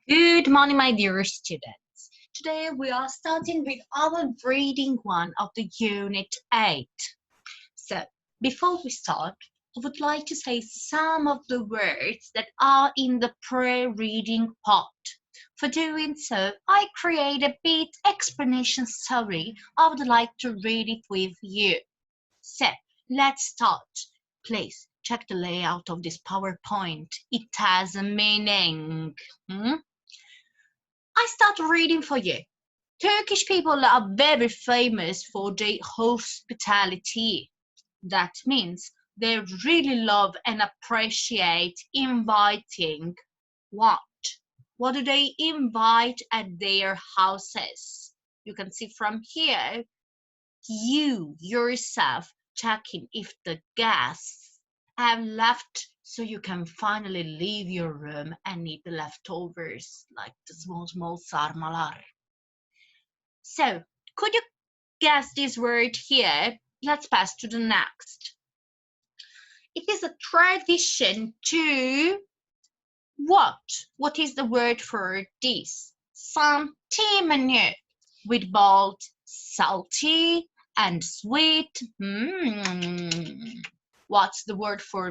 Good morning, my dear students. Today we are starting with our reading one of the Unit 8. So, before we start, I would like to say some of the words that are in the pre-reading part. For doing so, I create a bit explanation story. I would like to read it with you. So, let's start. Please check the layout of this PowerPoint. It has a meaning. I start reading for you. Turkish people are very famous for their hospitality. That means they really love and appreciate inviting what? What do they invite at their houses? You can see from here, you yourself checking if the guests have left so you can finally leave your room and eat the leftovers like the small sarmalar. So, could you guess this word here? Let's pass to the next. It is a tradition to what? What is the word for this? Santé menu with both salty and sweet. What's the word for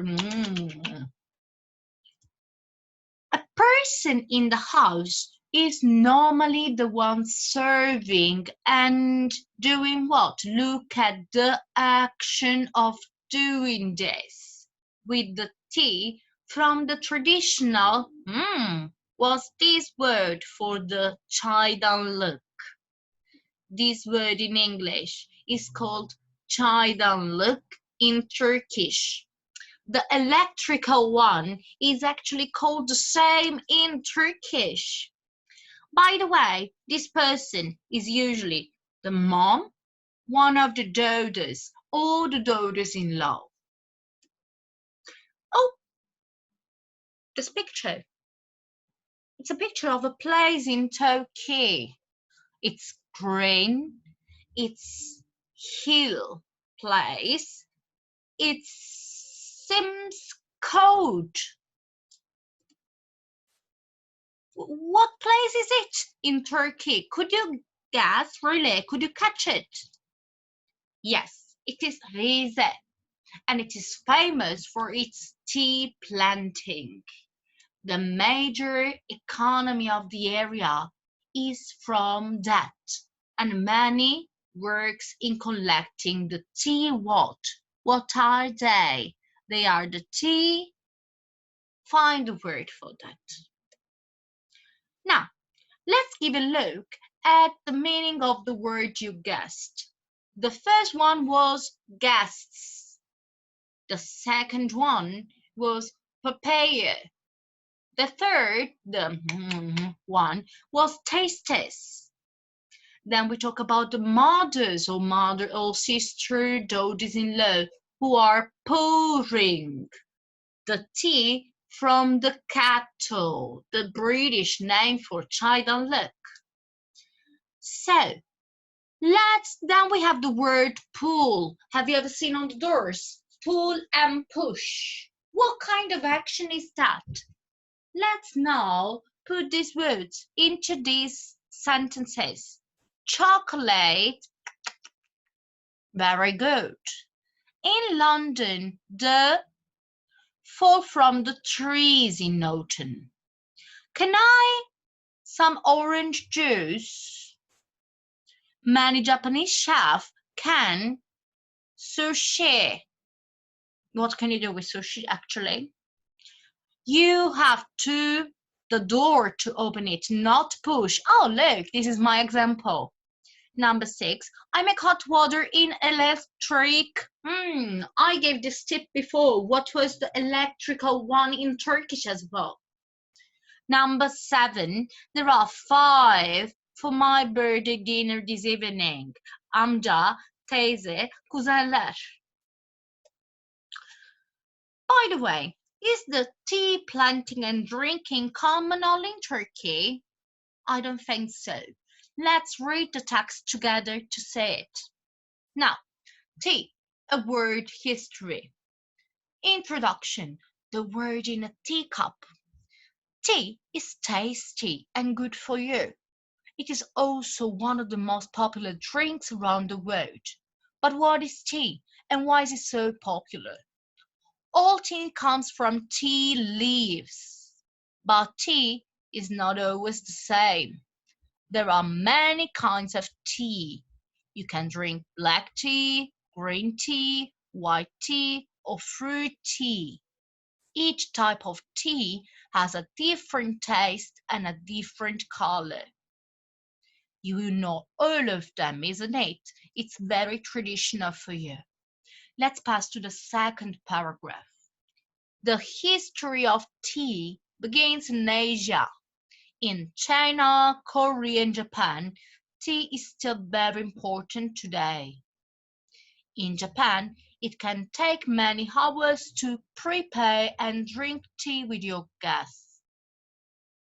A person in the house is normally the one serving and doing what? Look at the action of doing this. With the T from the traditional was this word for the çaydanlık. This word in English is called çaydanlık in Turkish. The electrical one is actually called the same in Turkish. By the way, this person is usually the mom, one of the daughters, or the daughters-in-law. Oh, this picture. It's a picture of a place in Turkey. It's green, it's hill place, it seems cold. What place is it in Turkey? Could you guess, really? Could you catch it? Yes, it is Rize, and it is famous for its tea planting. The major economy of the area is from that, and many works in collecting the tea what? What are they? They are the tea. Find the word for that. Now, let's give a look at the meaning of the word you guessed. The first one was guests. The second one was papaya. The third, the one, was tastes. Then we talk about the mothers or mother or sister, daughters-in-law, who are pouring the tea from the kettle, the British name for çaydanlık. So, then we have the word pull. Have you ever seen on the doors? Pull and push. What kind of action is that? Let's now put these words into these sentences. Chocolate, very good. In London, the fall from the trees in autumn. Can I some orange juice? Many Japanese chefs can sushi. What can you do with sushi actually? You have the door to open it, not push. Oh, look, this is my example. Number 6, I make hot water in electric. I gave this tip before. What was the electrical one in Turkish as well? Number 7, there are 5 for my birthday dinner this evening. Amca, teyze, kuzenler. By the way, is the tea planting and drinking common all in Turkey? I don't think so. Let's read the text together to say it. Now, tea, a word history. Introduction, the word in a teacup. Tea is tasty and good for you. It is also one of the most popular drinks around the world. But what is tea and why is it so popular? All tea comes from tea leaves, but tea is not always the same. There are many kinds of tea. You can drink black tea, green tea, white tea, or fruit tea. Each type of tea has a different taste and a different color. You know all of them, isn't it? It's very traditional for you. Let's pass to the second paragraph. The history of tea begins in Asia. In China, Korea, and Japan, tea is still very important today. In Japan, it can take many hours to prepare and drink tea with your guests.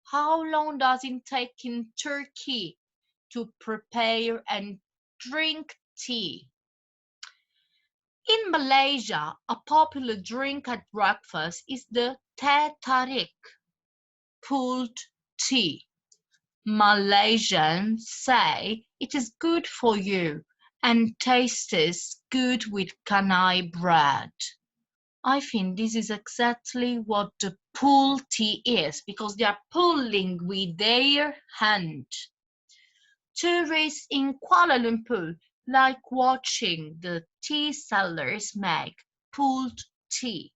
How long does it take in Turkey to prepare and drink tea? In Malaysia, a popular drink at breakfast is the teh tarik, pulled tea. Malaysians say it is good for you and tastes good with kanai bread. I think this is exactly what the pull tea is because they are pulling with their hand. Tourists in Kuala Lumpur like watching the tea sellers make pulled tea.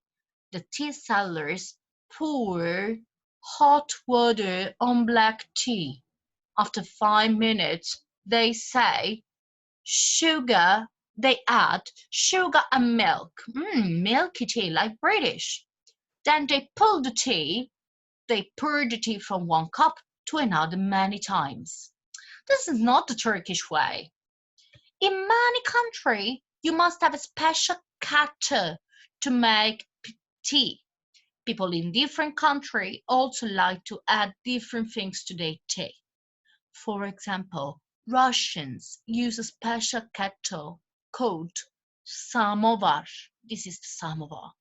The tea sellers pour hot water on black tea. After 5 minutes, they say sugar, they add sugar and milk. Milky tea like British. Then they pull the tea, they pour the tea from one cup to another many times. This is not the Turkish way. In many countries, you must have a special kettle to make tea. People in different countries also like to add different things to their tea. For example, Russians use a special kettle called samovar. This is the samovar.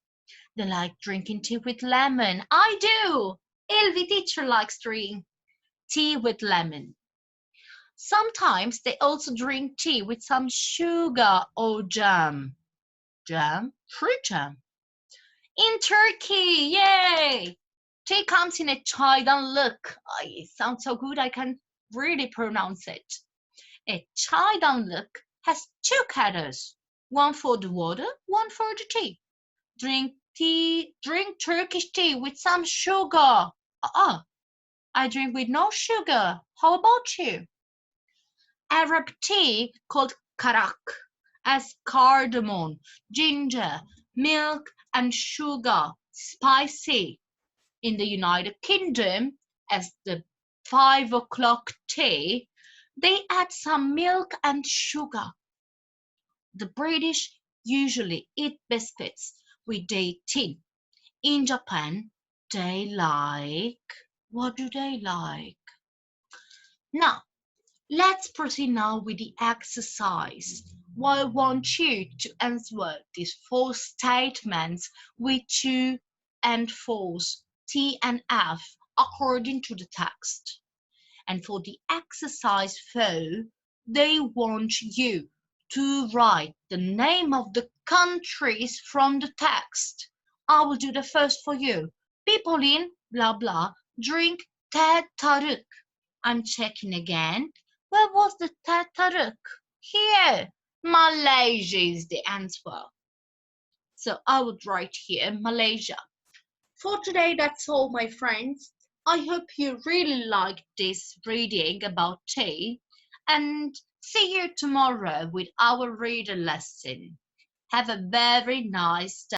They like drinking tea with lemon. I do! Elvi teacher likes drinking tea with lemon. Sometimes they also drink tea with some sugar or jam. Jam? Fruit jam. In Turkey, yay! Tea comes in a çaydanlık. It sounds so good I can really pronounce it. A çaydanlık has two kettles, one for the water, one for the tea. Drink Turkish tea with some sugar. I drink with no sugar. How about you? Arab tea called karak has cardamom, ginger, milk, and sugar, spicy. In the United Kingdom, as the 5 o'clock tea, they add some milk and sugar. The British usually eat biscuits with their tea. In Japan, they like. What do they like? Now, let's proceed now with the exercise. I want you to answer these four statements with true and false, T and F, according to the text. And for the exercise 4, they want you to write the name of the countries from the text. I will do the first for you. People in blah blah drink teh tarik. I'm checking again. Where was the teh tarik? Here. Malaysia is the answer. So I would write here Malaysia. For today, that's all, my friends. I hope you really liked this reading about tea and see you tomorrow with our reader lesson. Have a very nice day.